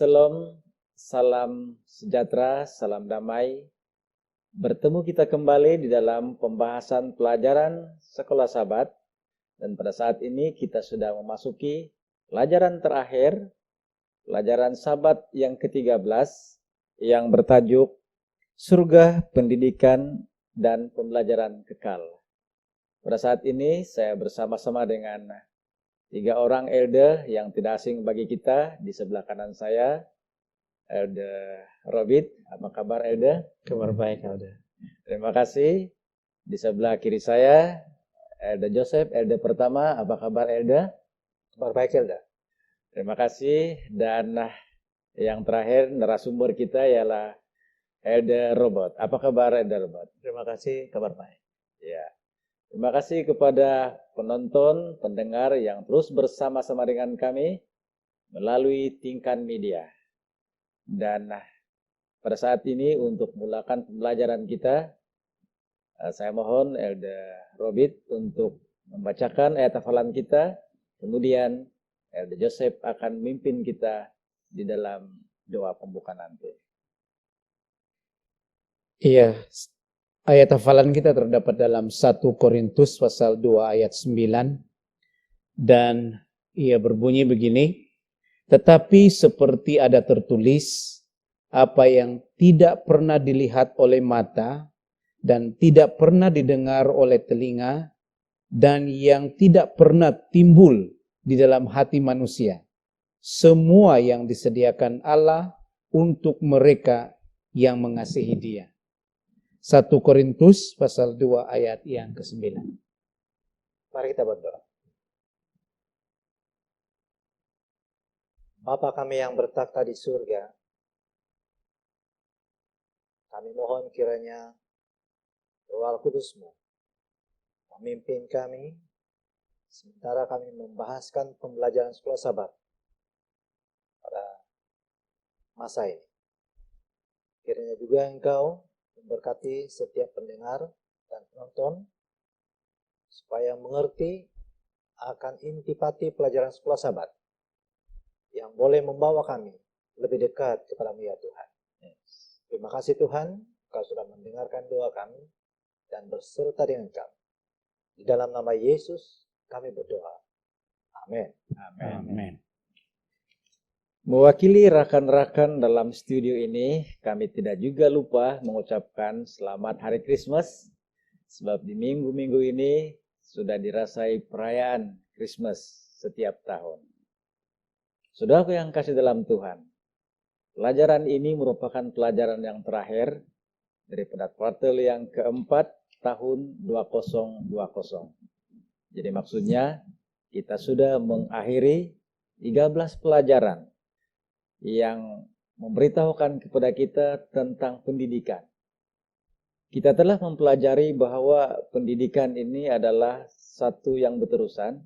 Shalom, salam sejahtera, salam damai. Bertemu kita kembali di dalam pembahasan pelajaran Sekolah Sabat. Dan pada saat ini kita sudah memasuki pelajaran terakhir, pelajaran Sabat yang ke-13 yang bertajuk Surga, Pendidikan, dan Pembelajaran Kekal. Pada saat ini saya bersama-sama dengan 3 orang elder yang tidak asing bagi kita. Di sebelah kanan saya, Elder Robit. Apa kabar, Elder? Kabar baik, Elder. Terima kasih. Di sebelah kiri saya, Elder Joseph, Elder pertama. Apa kabar, Elder? Kabar baik, Elder. Terima kasih. Dan yang terakhir, narasumber kita ialah Elder Robot. Apa kabar, Elder Robot? Terima kasih, kabar baik. Ya. Terima kasih kepada penonton, pendengar yang terus bersama-sama dengan kami melalui Tingkan Media. Dan pada saat ini untuk mulakan pembelajaran kita, saya mohon Elder Robit untuk membacakan ayat hafalan kita, kemudian Elder Joseph akan memimpin kita di dalam doa pembuka nanti. Iya, ayat hafalan kita terdapat dalam 1 Korintus pasal 2 ayat 9. Dan ia berbunyi begini, tetapi seperti ada tertulis, apa yang tidak pernah dilihat oleh mata dan tidak pernah didengar oleh telinga dan yang tidak pernah timbul di dalam hati manusia. Semua yang disediakan Allah untuk mereka yang mengasihi Dia. 1 Korintus pasal 2 ayat yang ke-9. Mari kita berdoa. Bapa kami yang bertakhta di surga, kami mohon kiranya Roh Kudus-Mu memimpin kami sementara kami membahaskan pembelajaran sekolah Sabat pada masa ini. Kiranya juga Engkau memberkati setiap pendengar dan penonton supaya mengerti akan intipati pelajaran sekolah Sabat yang boleh membawa kami lebih dekat kepada-Mu ya Tuhan. Terima kasih Tuhan, Kau sudah mendengarkan doa kami dan berserta dengan kami. Di dalam nama Yesus kami berdoa. Amin. Amin. Mewakili rakan-rakan dalam studio ini, kami tidak juga lupa mengucapkan selamat Hari Krismas, sebab di minggu-minggu ini sudah dirasai perayaan Krismas setiap tahun. Saudaraku yang kasih dalam Tuhan, pelajaran ini merupakan pelajaran yang terakhir daripada kuartal yang keempat tahun 2020. Jadi maksudnya kita sudah mengakhiri 13 pelajaran yang memberitahukan kepada kita tentang pendidikan. Kita telah mempelajari bahwa pendidikan ini adalah satu yang berterusan,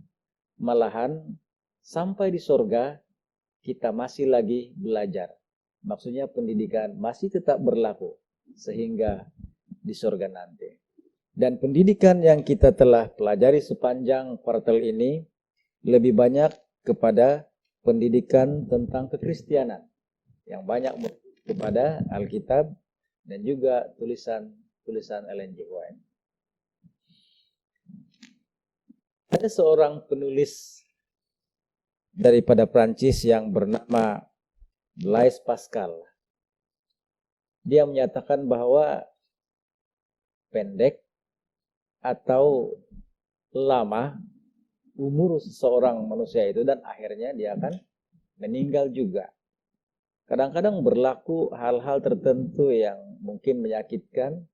malahan sampai di surga kita masih lagi belajar. Maksudnya pendidikan masih tetap berlaku sehingga di surga nanti. Dan pendidikan yang kita telah pelajari sepanjang kuartal ini lebih banyak kepada pendidikan tentang kekristianan yang banyak kepada Alkitab dan juga tulisan Ellen G. White. Ada seorang penulis daripada Prancis yang bernama Blaise Pascal. Dia menyatakan bahwa pendek atau lama umur seseorang manusia itu dan akhirnya dia akan meninggal juga. Kadang-kadang berlaku hal-hal tertentu yang mungkin menyakitkan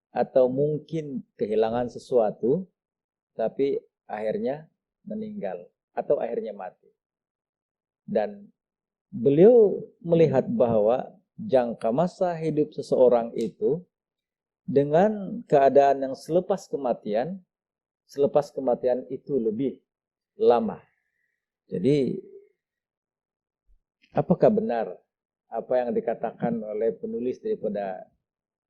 atau mungkin kehilangan sesuatu, tapi akhirnya meninggal atau akhirnya mati. Dan beliau melihat bahwa jangka masa hidup seseorang itu dengan keadaan yang selepas kematian itu lebih lama. Jadi apakah benar apa yang dikatakan oleh penulis daripada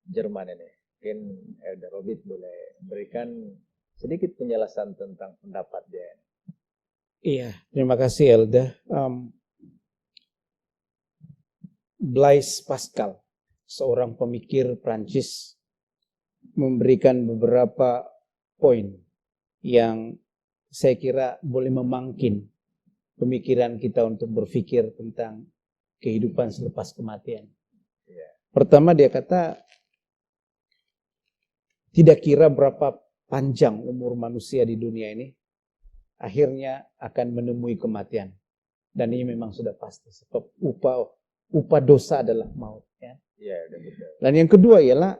Jerman ini? Mungkin Elder Robit boleh berikan sedikit penjelasan tentang pendapat dia. Iya, terima kasih Elda. Blaise Pascal, seorang pemikir Prancis, memberikan beberapa poin yang saya kira boleh memangkin pemikiran kita untuk berpikir tentang kehidupan selepas kematian. Pertama, dia kata, tidak kira berapa panjang umur manusia di dunia ini, akhirnya akan menemui kematian. Dan ini memang sudah pasti, sebab upah dosa adalah maut. Ya. Dan yang kedua ialah,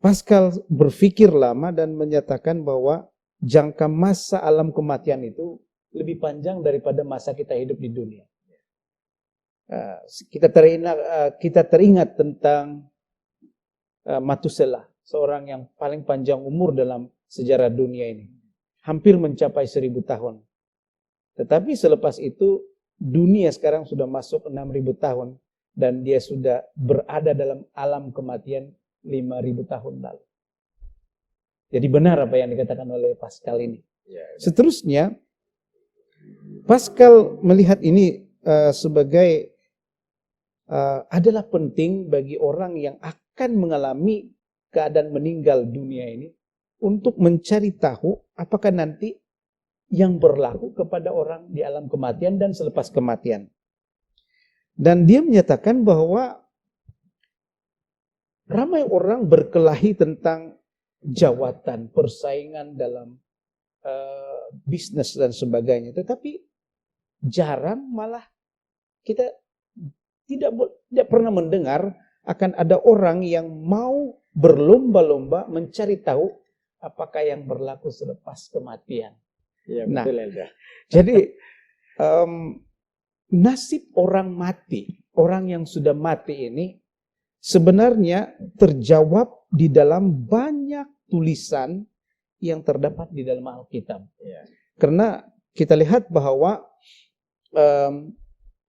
Pascal berpikir lama dan menyatakan bahwa jangka masa alam kematian itu lebih panjang daripada masa kita hidup di dunia. Kita teringat tentang Matusela, seorang yang paling panjang umur dalam sejarah dunia ini. Hampir mencapai 1000 tahun. Tetapi selepas itu, dunia sekarang sudah masuk 6000 tahun. Dan dia sudah berada dalam alam kematian 5000 tahun lalu. Jadi benar apa yang dikatakan oleh Pascal ini. Seterusnya, Pascal melihat ini sebagai adalah penting bagi orang yang akan mengalami keadaan meninggal dunia ini untuk mencari tahu apakah nanti yang berlaku kepada orang di alam kematian dan selepas kematian. Dan dia menyatakan bahwa ramai orang berkelahi tentang jawatan, persaingan dalam bisnis dan sebagainya. Tetapi jarang, malah kita tidak pernah mendengar akan ada orang yang mau berlomba-lomba mencari tahu apakah yang berlaku selepas kematian. Ya, Nah, betul, Elda. jadi nasib orang mati, orang yang sudah mati ini sebenarnya terjawab di dalam banyak tulisan yang terdapat di dalam Alkitab. Karena kita lihat bahwa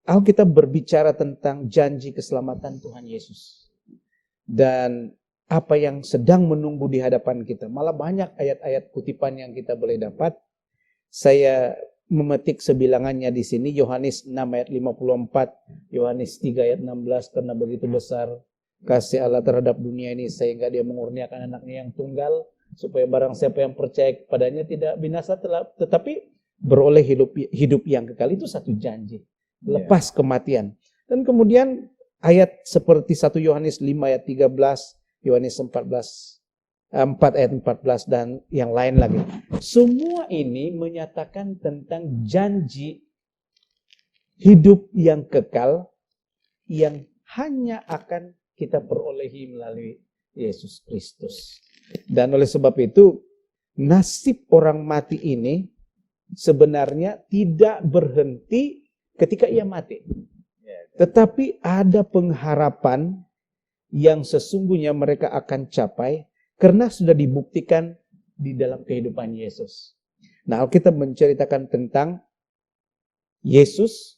Alkitab berbicara tentang janji keselamatan Tuhan Yesus. Dan apa yang sedang menunggu di hadapan kita. Malah banyak ayat-ayat kutipan yang kita boleh dapat. Saya memetik sebilangannya di sini. Yohanes 6 ayat 54. Yohanes 3 ayat 16. Karena begitu besar kasih Allah terhadap dunia ini sehingga dia mengurniakan anaknya yang tunggal. Supaya barang siapa yang percaya kepadanya tidak binasa tetapi beroleh hidup yang kekal. Itu satu janji. Lepas kematian. Dan kemudian ayat seperti 1 Yohanes 5 ayat 13, Yohanes 4 ayat 14 dan yang lain lagi. Semua ini menyatakan tentang janji hidup yang kekal yang hanya akan kita perolehi melalui Yesus Kristus. Dan oleh sebab itu nasib orang mati ini sebenarnya tidak berhenti ketika ia mati. Tetapi ada pengharapan yang sesungguhnya mereka akan capai karena sudah dibuktikan di dalam kehidupan Yesus. Nah, Alkitab menceritakan tentang Yesus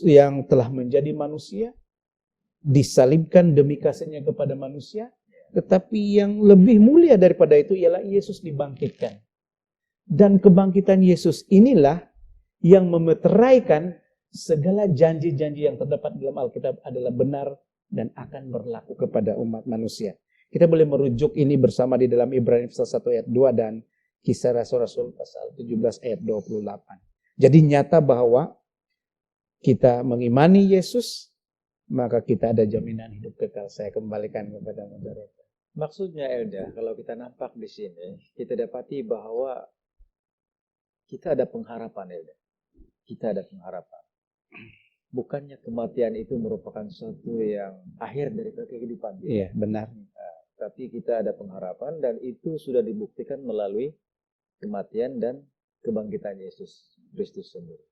yang telah menjadi manusia, disalibkan demi kasihnya kepada manusia, tetapi yang lebih mulia daripada itu ialah Yesus dibangkitkan. Dan kebangkitan Yesus inilah yang memeteraikan segala janji-janji yang terdapat dalam Alkitab adalah benar dan akan berlaku kepada umat manusia. Kita boleh merujuk ini bersama di dalam Ibrani pasal 1 ayat 2 dan Kisah Rasul-Rasul pasal 17 ayat 28. Jadi nyata bahwa kita mengimani Yesus, maka kita ada jaminan hidup kekal. Saya kembalikan kepada moderator. Maksudnya, Elda, kalau kita nampak di sini, kita dapati bahwa kita ada pengharapan, Elda. Kita ada pengharapan. Bukannya kematian itu merupakan sesuatu yang akhir dari kehidupan. Iya, benar. Tapi kita ada pengharapan dan itu sudah dibuktikan melalui kematian dan kebangkitan Yesus Kristus sendiri.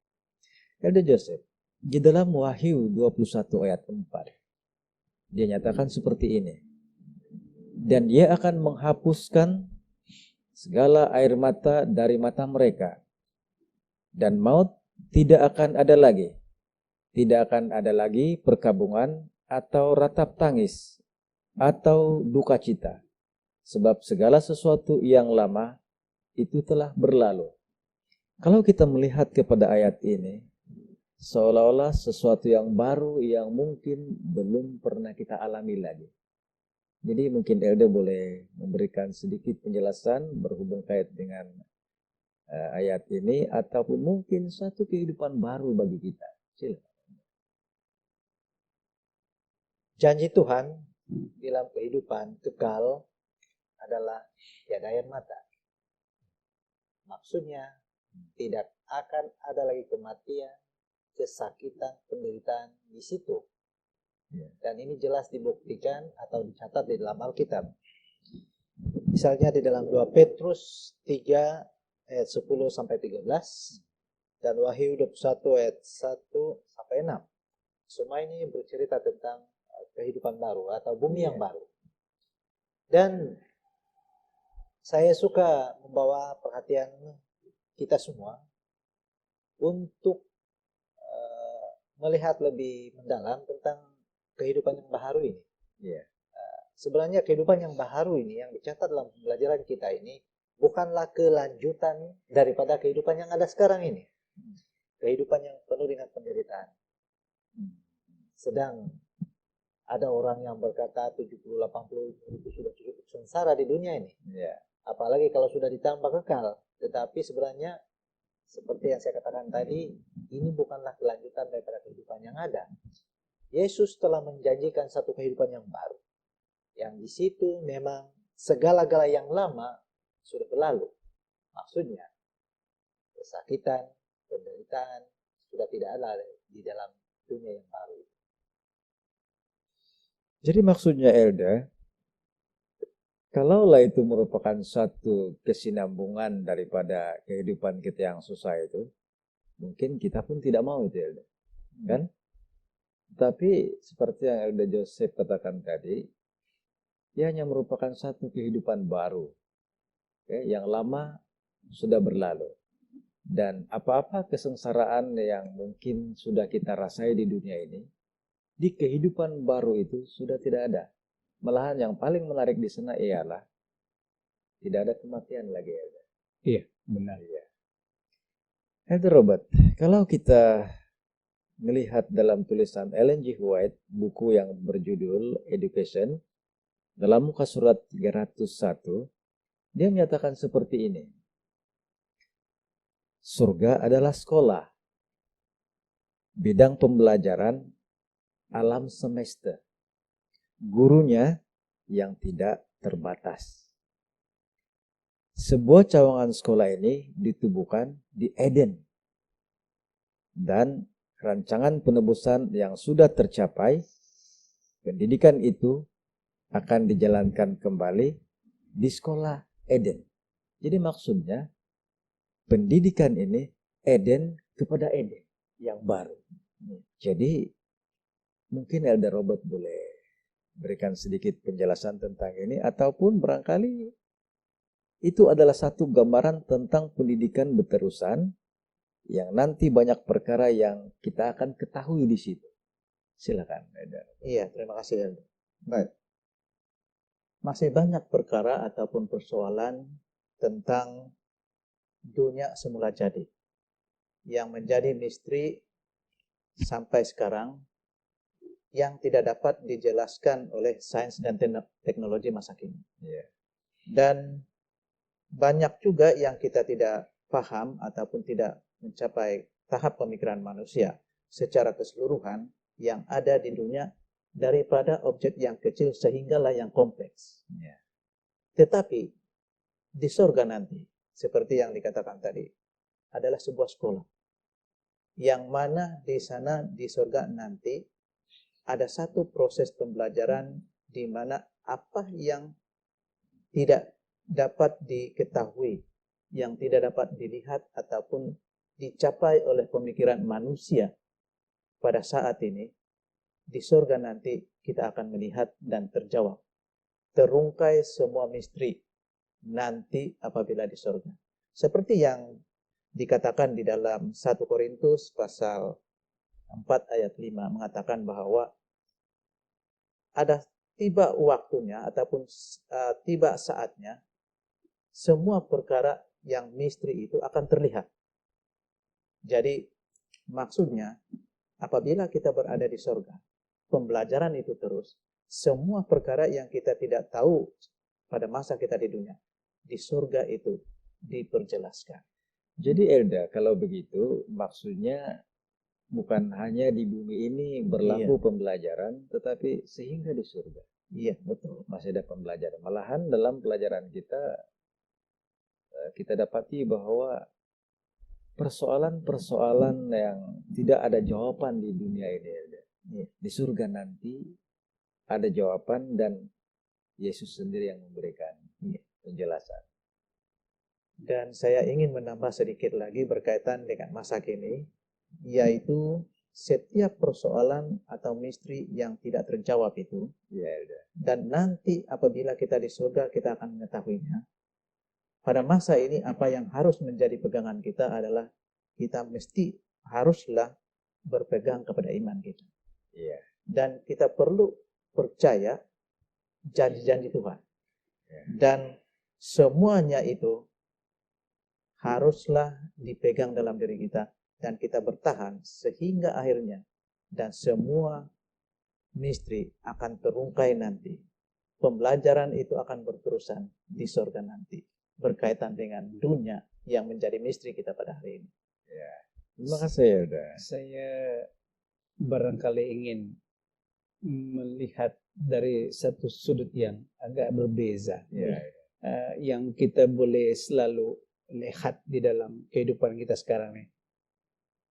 Elda Joseph, di dalam Wahyu 21 ayat 4, dia nyatakan seperti ini. Dan dia akan menghapuskan segala air mata dari mata mereka. Dan maut tidak akan ada lagi. Tidak akan ada lagi perkabungan atau ratap tangis atau duka cita. Sebab segala sesuatu yang lama itu telah berlalu. Kalau kita melihat kepada ayat ini, seolah-olah sesuatu yang baru yang mungkin belum pernah kita alami lagi. Jadi mungkin Elda boleh memberikan sedikit penjelasan berhubung kait dengan ayat ini ataupun mungkin satu kehidupan baru bagi kita. Silakan. Janji Tuhan dalam kehidupan kekal adalah tiada air mata. Maksudnya tidak akan ada lagi kematian, kesakitan, penderitaan di situ. Ya. Dan ini jelas dibuktikan atau dicatat di dalam Alkitab. Misalnya di dalam 2 Petrus 3 ayat 10 sampai 13 dan Wahyu 21 ayat 1 sampai 6. Semua ini bercerita tentang kehidupan baru atau bumi yang baru. Dan saya suka membawa perhatian kita semua untuk melihat lebih mendalam tentang kehidupan yang baru ini. Ya. Sebenarnya kehidupan yang baru ini yang dicatat dalam pembelajaran kita ini bukanlah kelanjutan daripada kehidupan yang ada sekarang ini. Kehidupan yang penuh dengan penderitaan. Sedang ada orang yang berkata 70-80 itu sudah cukup sengsara di dunia ini. Ya. Apalagi kalau sudah ditambah kekal. Tetapi sebenarnya seperti yang saya katakan tadi, ini bukanlah kelanjutan daripada kehidupan yang ada. Yesus telah menjanjikan satu kehidupan yang baru. Yang di situ memang segala-gala yang lama sudah berlalu. Maksudnya, kesakitan, penderitaan sudah tidak ada di dalam dunia yang baru. Jadi maksudnya Elda, kalaulah itu merupakan satu kesinambungan daripada kehidupan kita yang susah itu, mungkin kita pun tidak mau itu Elda. Kan? Tapi seperti yang Elda Joseph katakan tadi, ia hanya merupakan satu kehidupan baru. Yang lama sudah berlalu. Dan apa-apa kesengsaraan yang mungkin sudah kita rasai di dunia ini, di kehidupan baru itu sudah tidak ada. Malahan yang paling menarik di sana ialah tidak ada kematian lagi. Iya, benar. Ya. Elder Robert, kalau kita melihat dalam tulisan Ellen G. White, buku yang berjudul Education, dalam muka surat 301, dia menyatakan seperti ini. Surga adalah sekolah. Bidang pembelajaran alam semesta. Gurunya yang tidak terbatas. Sebuah cawangan sekolah ini ditubuhkan di Eden. Dan rancangan penebusan yang sudah tercapai, pendidikan itu akan dijalankan kembali di sekolah Eden. Jadi maksudnya, pendidikan ini Eden kepada Eden yang baru. Jadi mungkin Elder Robert boleh berikan sedikit penjelasan tentang ini, ataupun barangkali itu adalah satu gambaran tentang pendidikan berterusan yang nanti banyak perkara yang kita akan ketahui di situ. Silakan, Elder. Iya, terima kasih Elder. Baik. Masih banyak perkara ataupun persoalan tentang dunia semula jadi yang menjadi misteri sampai sekarang yang tidak dapat dijelaskan oleh sains dan teknologi masa kini. Yeah. Dan banyak juga yang kita tidak paham ataupun tidak mencapai tahap pemikiran manusia secara keseluruhan yang ada di dunia daripada objek yang kecil sehinggalah yang kompleks. Yeah. Tetapi di surga nanti, seperti yang dikatakan tadi, adalah sebuah sekolah. Yang mana di sana di surga nanti ada satu proses pembelajaran di mana apa yang tidak dapat diketahui, yang tidak dapat dilihat ataupun dicapai oleh pemikiran manusia pada saat ini, di surga nanti kita akan melihat dan terjawab. Terungkai semua misteri nanti apabila di surga. Seperti yang dikatakan di dalam 1 Korintus pasal 4 ayat 5 mengatakan bahwa ada tiba waktunya ataupun tiba saatnya semua perkara yang misteri itu akan terlihat. Jadi Maksudnya, apabila kita berada di sorga, pembelajaran itu terus, semua perkara yang kita tidak tahu pada masa kita di dunia, di surga itu diperjelaskan. Jadi Elda, kalau begitu maksudnya bukan hanya di bumi ini berlaku pembelajaran, tetapi sehingga di surga Iya, betul. masih ada pembelajaran. Malahan dalam pelajaran kita dapati bahwa persoalan-persoalan yang tidak ada jawaban di dunia ini, Elda. Di surga nanti ada jawaban dan Yesus sendiri yang memberikan penjelasan. Dan saya ingin menambah sedikit lagi berkaitan dengan masa kini, yaitu setiap persoalan atau misteri yang tidak terjawab itu, Ya, Elda. dan nanti apabila kita di surga kita akan mengetahuinya. Pada masa ini apa yang harus menjadi pegangan kita adalah kita mesti haruslah berpegang kepada iman kita. Iya. Dan kita perlu percaya janji-janji Tuhan. Dan semuanya itu haruslah dipegang dalam diri kita dan kita bertahan sehingga akhirnya dan semua misteri akan terungkai nanti. Pembelajaran itu akan berterusan di surga nanti berkaitan dengan dunia yang menjadi misteri kita pada hari ini. Ya. Terima kasih Elda. Saya barangkali ingin melihat dari satu sudut yang agak berbeza. Ya. Yang kita boleh selalu lihat di dalam kehidupan kita sekarang nih.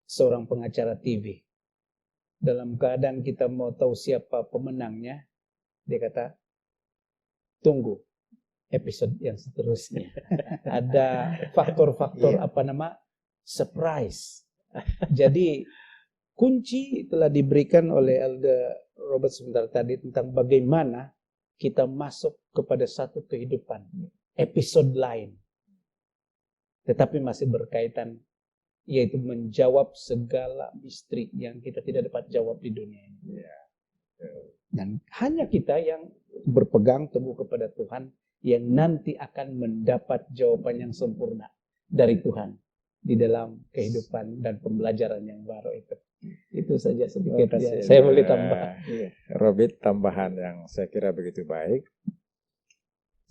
Seorang pengacara TV. Dalam keadaan kita mau tahu siapa pemenangnya, dia kata, tunggu episode yang seterusnya. Ada faktor-faktor surprise. Jadi kunci telah diberikan oleh Elder Robert sebentar tadi tentang bagaimana kita masuk kepada satu kehidupan, episode lain. Tetapi masih berkaitan, yaitu menjawab segala misteri yang kita tidak dapat jawab di dunia ini. Dan hanya kita yang berpegang teguh kepada Tuhan yang nanti akan mendapat jawaban yang sempurna dari Tuhan di dalam kehidupan dan pembelajaran yang baru itu. Itu saja sedikit ya. Saya boleh tambah. Robert, tambahan yang saya kira begitu baik.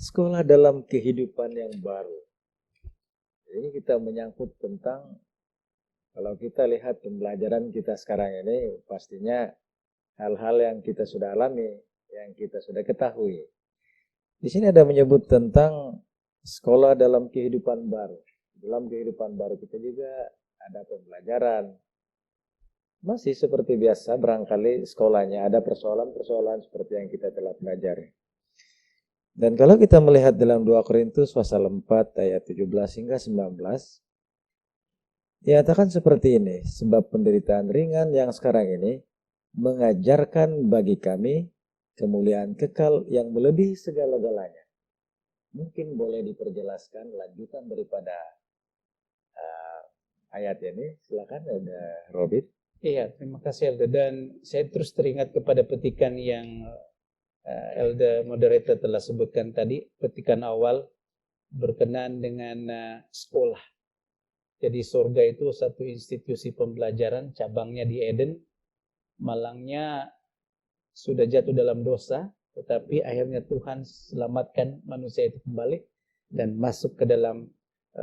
Sekolah dalam kehidupan yang baru. Ini kita menyangkut tentang, kalau kita lihat pembelajaran kita sekarang ini, pastinya hal-hal yang kita sudah alami, yang kita sudah ketahui. Di sini ada menyebut tentang sekolah dalam kehidupan baru. Dalam kehidupan baru kita juga ada pembelajaran. Masih seperti biasa, barangkali sekolahnya ada persoalan-persoalan seperti yang kita telah pelajari. Dan kalau kita melihat dalam 2 Korintus pasal 4 ayat 17 hingga 19, dikatakan seperti ini, sebab penderitaan ringan yang sekarang ini mengajarkan bagi kami kemuliaan kekal yang melebihi segala-galanya. Mungkin boleh diperjelaskan lanjutan daripada ayat ini. Silakan ada Robert. Iya, terima kasih Elda. Dan saya terus teringat kepada petikan yang Elda moderator telah sebutkan tadi, petikan awal berkenaan dengan sekolah. Jadi surga itu satu institusi pembelajaran, cabangnya di Eden, malangnya sudah jatuh dalam dosa, tetapi akhirnya Tuhan selamatkan manusia itu kembali dan masuk ke dalam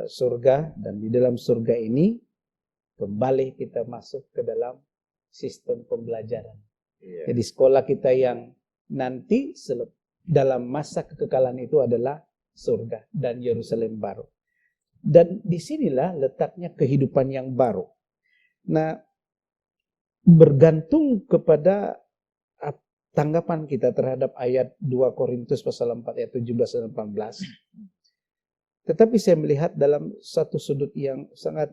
surga, dan di dalam surga ini kembali kita masuk ke dalam sistem pembelajaran. Jadi sekolah kita yang nanti dalam masa kekekalan itu adalah surga dan Yerusalem baru. Dan disinilah letaknya kehidupan yang baru. Nah, bergantung kepada tanggapan kita terhadap ayat 2 Korintus pasal 4 ayat 17 dan 18. Tetapi saya melihat dalam satu sudut yang sangat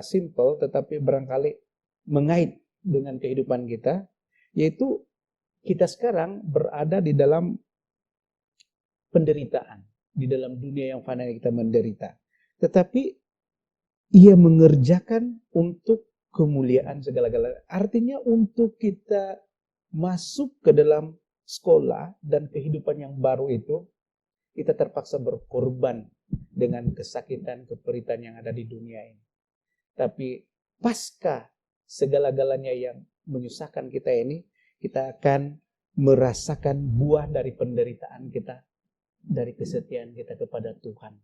simple, tetapi barangkali mengait dengan kehidupan kita, yaitu kita sekarang berada di dalam penderitaan, di dalam dunia yang fana kita menderita. Tetapi ia mengerjakan untuk kemuliaan segala-galanya. Artinya untuk kita masuk ke dalam sekolah dan kehidupan yang baru itu, kita terpaksa berkorban dengan kesakitan, keperitan yang ada di dunia ini. Tapi pasca segala-galanya yang menyusahkan kita ini, kita akan merasakan buah dari penderitaan kita, dari kesetiaan kita kepada Tuhan.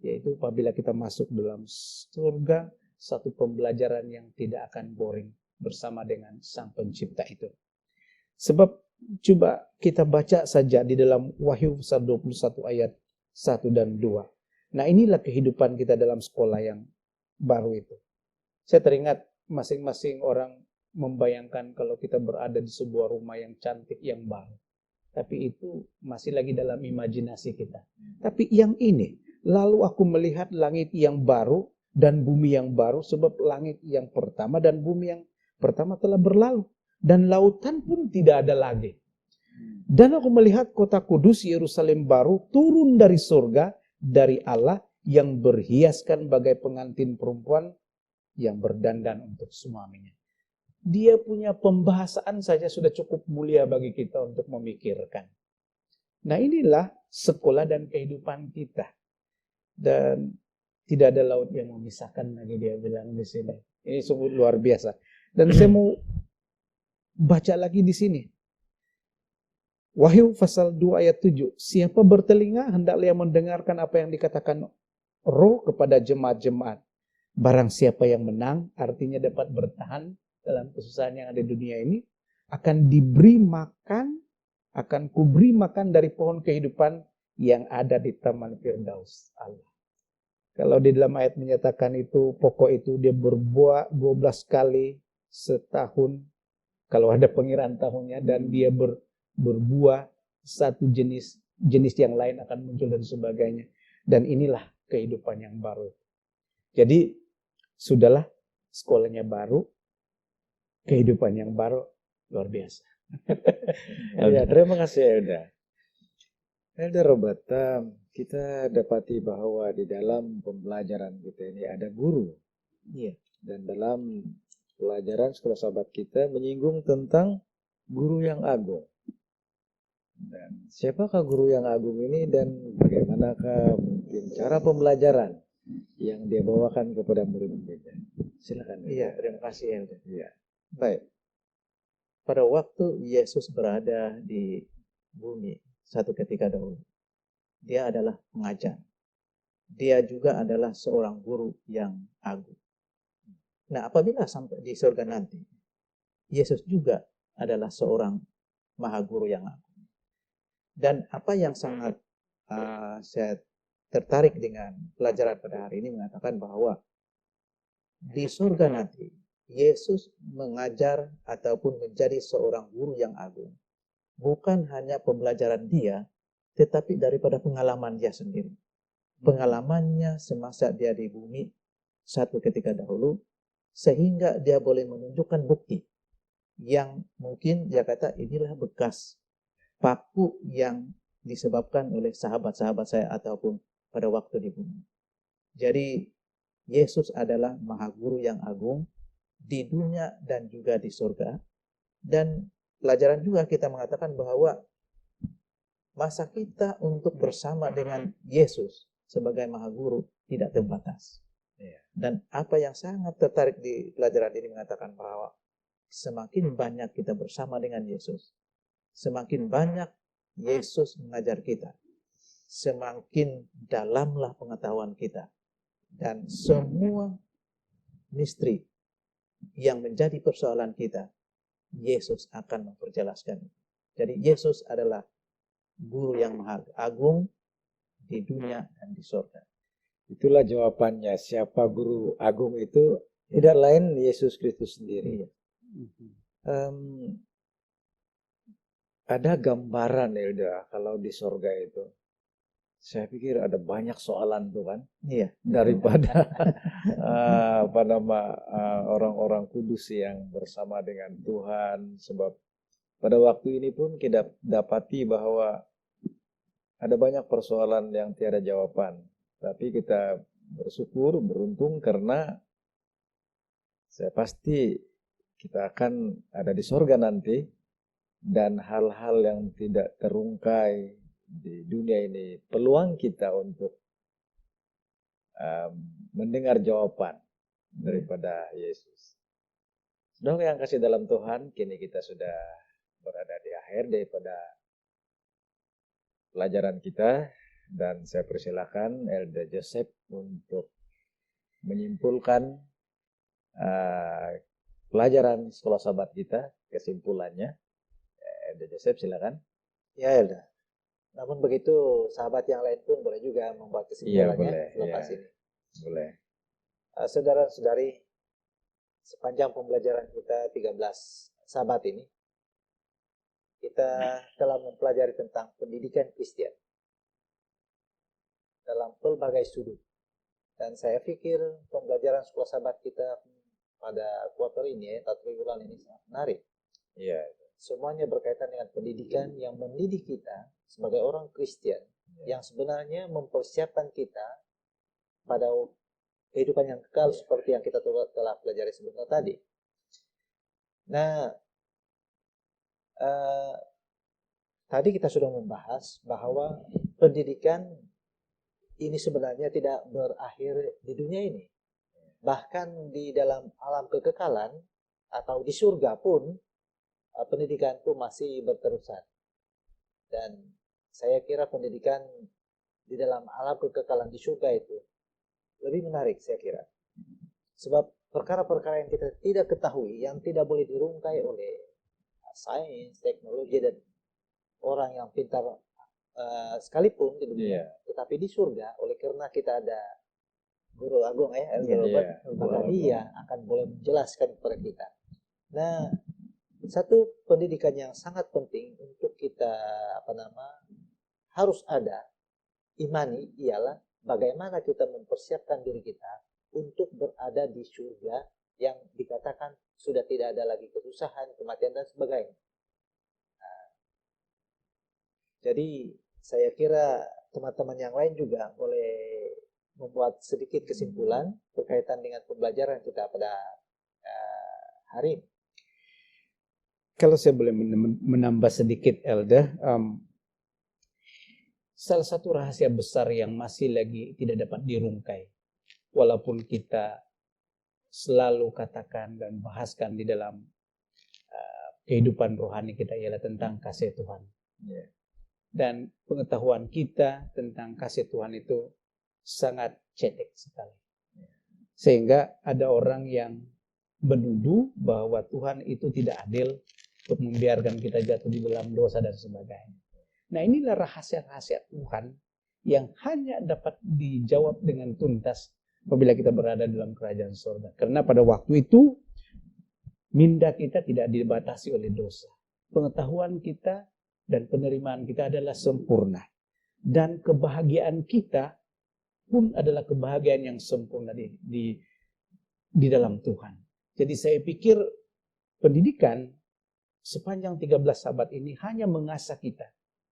Yaitu apabila kita masuk dalam surga, satu pembelajaran yang tidak akan boring bersama dengan Sang Pencipta itu. Sebab coba kita baca saja di dalam Wahyu pasal 21 ayat 1 dan 2. Nah, inilah kehidupan kita dalam sekolah yang baru itu. Saya teringat masing-masing orang membayangkan kalau kita berada di sebuah rumah yang cantik, yang baru. Tapi itu masih lagi dalam imajinasi kita. Tapi yang ini, lalu aku melihat langit yang baru dan bumi yang baru, sebab langit yang pertama dan bumi yang pertama telah berlalu, dan lautan pun tidak ada lagi. Dan aku melihat kota kudus Yerusalem baru turun dari surga, dari Allah, yang berhiaskan bagai pengantin perempuan yang berdandan untuk suaminya. Dia punya pembahasan saja sudah cukup mulia bagi kita untuk memikirkan. Nah, inilah sekolah dan kehidupan kita. Dan tidak ada laut yang memisahkan lagi, dia bilang di sini. Ini sungguh luar biasa. Dan saya mau baca lagi di sini. Wahyu pasal 2 ayat 7. Siapa bertelinga hendaklah yang mendengarkan apa yang dikatakan Roh kepada jemaat-jemaat. Barang siapa yang menang, artinya dapat bertahan dalam kesusahan yang ada di dunia ini, akan diberi makan, akan kuberi makan dari pohon kehidupan yang ada di Taman Firdaus Allah. Kalau di dalam ayat menyatakan itu, pokok itu dia berbuah 12 kali setahun, kalau ada pengiraan tahunnya, dan dia berbuah satu jenis yang lain akan muncul dan sebagainya. Dan inilah kehidupan yang baru. Jadi, sudahlah, sekolahnya baru, kehidupan yang baru, luar biasa. Ya, terima kasih Elda. Elda Robata, kita dapati bahwa di dalam pembelajaran kita ini ada guru. Iya. Dan dalam pelajaran sekolah sahabat kita menyinggung tentang guru yang agung. Dan siapakah guru yang agung ini dan bagaimanakah mungkin cara pembelajaran yang dia bawakan kepada murid-muridnya? Silakan. Iya, terima kasih Elda. Iya. Baik. Pada waktu Yesus berada di bumi satu ketika dahulu, dia adalah pengajar. Dia juga adalah seorang guru yang agung. Nah, apabila sampai di surga nanti, Yesus juga adalah seorang maha guru yang agung. Dan apa yang sangat saya tertarik dengan pelajaran pada hari ini mengatakan bahwa di surga nanti, Yesus mengajar ataupun menjadi seorang guru yang agung. Bukan hanya pembelajaran dia, tetapi daripada pengalaman dia sendiri. Pengalamannya semasa dia di bumi satu ketika dahulu, sehingga dia boleh menunjukkan bukti yang mungkin dia kata inilah bekas paku yang disebabkan oleh sahabat-sahabat saya ataupun pada waktu di bumi. Jadi Yesus adalah maha guru yang agung di dunia dan juga di surga. Dan pelajaran juga kita mengatakan bahwa masa kita untuk bersama dengan Yesus sebagai maha guru tidak terbatas. Dan apa yang sangat tertarik di pelajaran ini mengatakan bahwa semakin banyak kita bersama dengan Yesus, semakin banyak Yesus mengajar kita, semakin dalamlah pengetahuan kita. Dan semua misteri yang menjadi persoalan kita, Yesus akan memperjelaskan. Jadi Yesus adalah guru yang maha agung di dunia dan di surga. Itulah jawabannya. Siapa guru agung itu? Tidak lain Yesus Kristus sendiri. Ada gambaran Elda kalau di sorga itu. Saya pikir ada banyak soalan tuh kan. Iya. Daripada orang-orang kudus yang bersama dengan Tuhan. Sebab pada waktu ini pun kita dapati bahwa ada banyak persoalan yang tiada jawaban. Tapi kita bersyukur, beruntung karena saya pasti kita akan ada di sorga nanti. Dan hal-hal yang tidak terungkai di dunia ini, peluang kita untuk mendengar jawaban daripada Yesus. Saudara yang kasih dalam Tuhan, kini kita sudah berada di akhir daripada pelajaran kita, dan saya persilakan Elder Joseph untuk menyimpulkan pelajaran sekolah sahabat kita, kesimpulannya. Elder Joseph, silakan. Ya, Elda. Namun begitu, sahabat yang lain pun boleh juga membuat kesimpulannya boleh, lepas ya. ini. Boleh. Saudara-saudari, sepanjang pembelajaran kita 13 sahabat ini, kita telah mempelajari tentang pendidikan Kristen dalam pelbagai sudut. Dan saya pikir pembelajaran sekolah sahabat kita pada kuartal ini, atau triwulan ini sangat menarik. Iya. Semuanya berkaitan dengan pendidikan yang mendidik kita sebagai orang Kristen, yang sebenarnya mempersiapkan kita pada kehidupan yang kekal seperti yang kita telah pelajari sebentar tadi. Nah, tadi kita sudah membahas bahwa pendidikan ini sebenarnya tidak berakhir di dunia ini. Bahkan di dalam alam kekekalan atau di surga pun pendidikan itu masih berterusan. Dan saya kira pendidikan di dalam alam kekekalan di surga itu lebih menarik, saya kira. Sebab perkara-perkara yang kita tidak ketahui, yang tidak boleh dirungkai oleh sains, teknologi, dan orang yang pintar sekalipun di dunia, tetapi di surga, oleh karena kita ada Guru Agung Elder Robert, maka dia akan boleh menjelaskan kepada kita. Nah, satu pendidikan yang sangat penting untuk kita harus ada imani ialah bagaimana kita mempersiapkan diri kita untuk berada di surga yang dikatakan sudah tidak ada lagi kesusahan, kematian, dan sebagainya. Nah, jadi saya kira teman-teman yang lain juga boleh membuat sedikit kesimpulan berkaitan dengan pembelajaran kita pada hari ini. Kalau saya boleh menambah sedikit, Elder, salah satu rahasia besar yang masih lagi tidak dapat dirungkai, walaupun kita selalu katakan dan bahaskan di dalam kehidupan rohani kita, ialah tentang kasih Tuhan. Dan pengetahuan kita tentang kasih Tuhan itu sangat cetek sekali. Sehingga ada orang yang menuduh bahwa Tuhan itu tidak adil untuk membiarkan kita jatuh di dalam dosa dan sebagainya. Nah, inilah rahasia-rahasia Tuhan yang hanya dapat dijawab dengan tuntas apabila kita berada dalam kerajaan surga. Karena pada waktu itu minda kita tidak dibatasi oleh dosa. Pengetahuan kita dan penerimaan kita adalah sempurna. Dan kebahagiaan kita pun adalah kebahagiaan yang sempurna di dalam Tuhan. Jadi saya pikir pendidikan sepanjang 13 sahabat ini hanya mengasah kita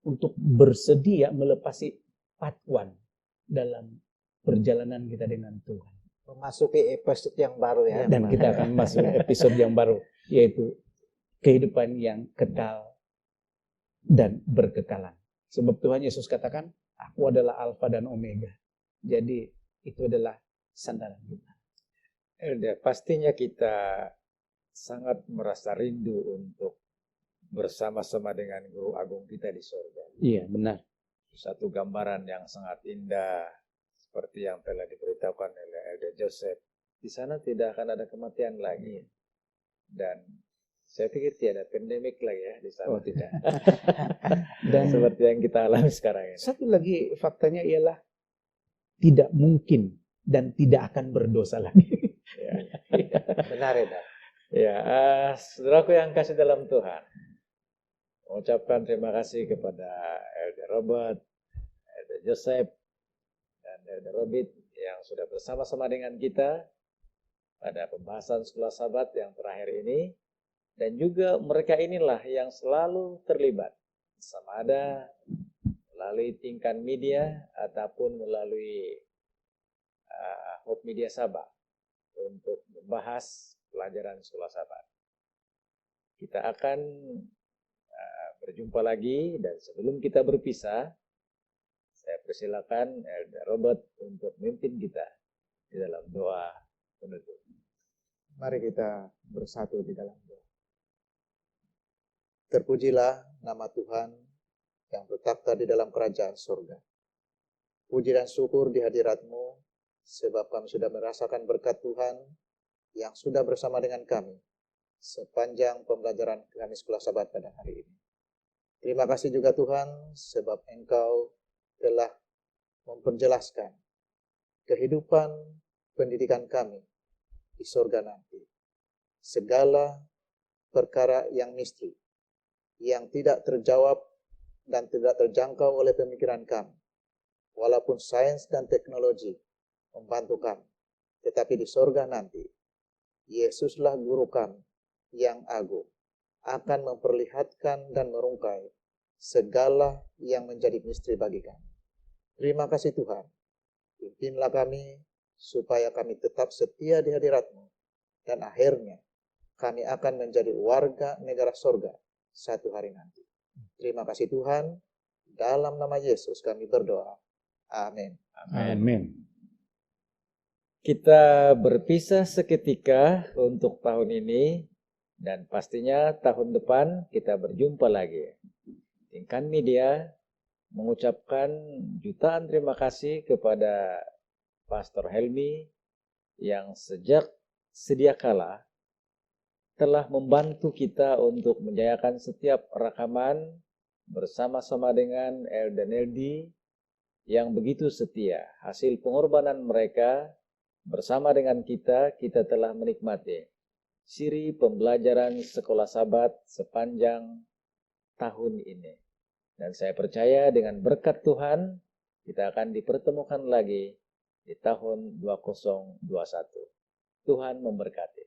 untuk bersedia melepasi patuan dalam perjalanan kita dengan Tuhan. Memasuki episode yang baru ya. Dan kita akan masuk episode yang baru, yaitu kehidupan yang kekal dan berkekalan. Sebab Tuhan Yesus katakan, aku adalah Alfa dan Omega. Jadi itu adalah sandaran kita. Pastinya kita sangat merasa rindu untuk bersama-sama dengan Guru Agung kita di surga. Iya, benar. Satu gambaran yang sangat indah seperti yang telah diberitakan oleh Elder Joseph. Di sana tidak akan ada kematian lagi. Dan saya pikir tidak ada pandemik lagi ya di sana. Tidak. Dan seperti yang kita alami sekarang ini. Satu lagi faktanya ialah tidak mungkin dan tidak akan berdosa lagi. Benar ya, Ya, saudaraku yang kasih dalam Tuhan, mengucapkan terima kasih kepada Elder Robert, Elder Joseph, dan Elder Robert yang sudah bersama-sama dengan kita pada pembahasan sekolah sahabat yang terakhir ini. Dan juga mereka inilah yang selalu terlibat, sama ada melalui tingkat media ataupun melalui Hope Media Sabah untuk membahas pelajaran sekolah sahabat. Kita akan berjumpa lagi, dan sebelum kita berpisah, saya persilakan Elder Robert untuk memimpin kita di dalam doa penutup. Mari kita bersatu di dalam doa. Terpujilah nama Tuhan yang bertakhta di dalam kerajaan surga. Puji dan syukur di hadirat-Mu, sebab kami sudah merasakan berkat Tuhan yang sudah bersama dengan kami sepanjang pembelajaran kami sekolah Sabat pada hari ini. Terima kasih juga Tuhan, sebab Engkau telah memperjelaskan kehidupan pendidikan kami di surga nanti. Segala perkara yang misteri, yang tidak terjawab dan tidak terjangkau oleh pemikiran kami, walaupun sains dan teknologi membantu kami, tetapi di surga nanti, Yesuslah guru kami yang agung, akan memperlihatkan dan merungkai segala yang menjadi misteri bagi kami. Terima kasih Tuhan, pimpinlah kami supaya kami tetap setia di hadirat-Mu, dan akhirnya kami akan menjadi warga negara surga satu hari nanti. Terima kasih Tuhan, dalam nama Yesus kami berdoa. Amin. Amin. Kita berpisah seketika untuk tahun ini, dan pastinya tahun depan kita berjumpa lagi. Inkan Media mengucapkan jutaan terima kasih kepada Pastor Helmi yang sejak sedia kala telah membantu kita untuk menjayakan setiap rekaman bersama-sama dengan El dan LD yang begitu setia. Hasil pengorbanan mereka bersama dengan kita telah menikmati siri pembelajaran sekolah Sabat sepanjang tahun ini. Dan saya percaya dengan berkat Tuhan, kita akan dipertemukan lagi di tahun 2021. Tuhan memberkati.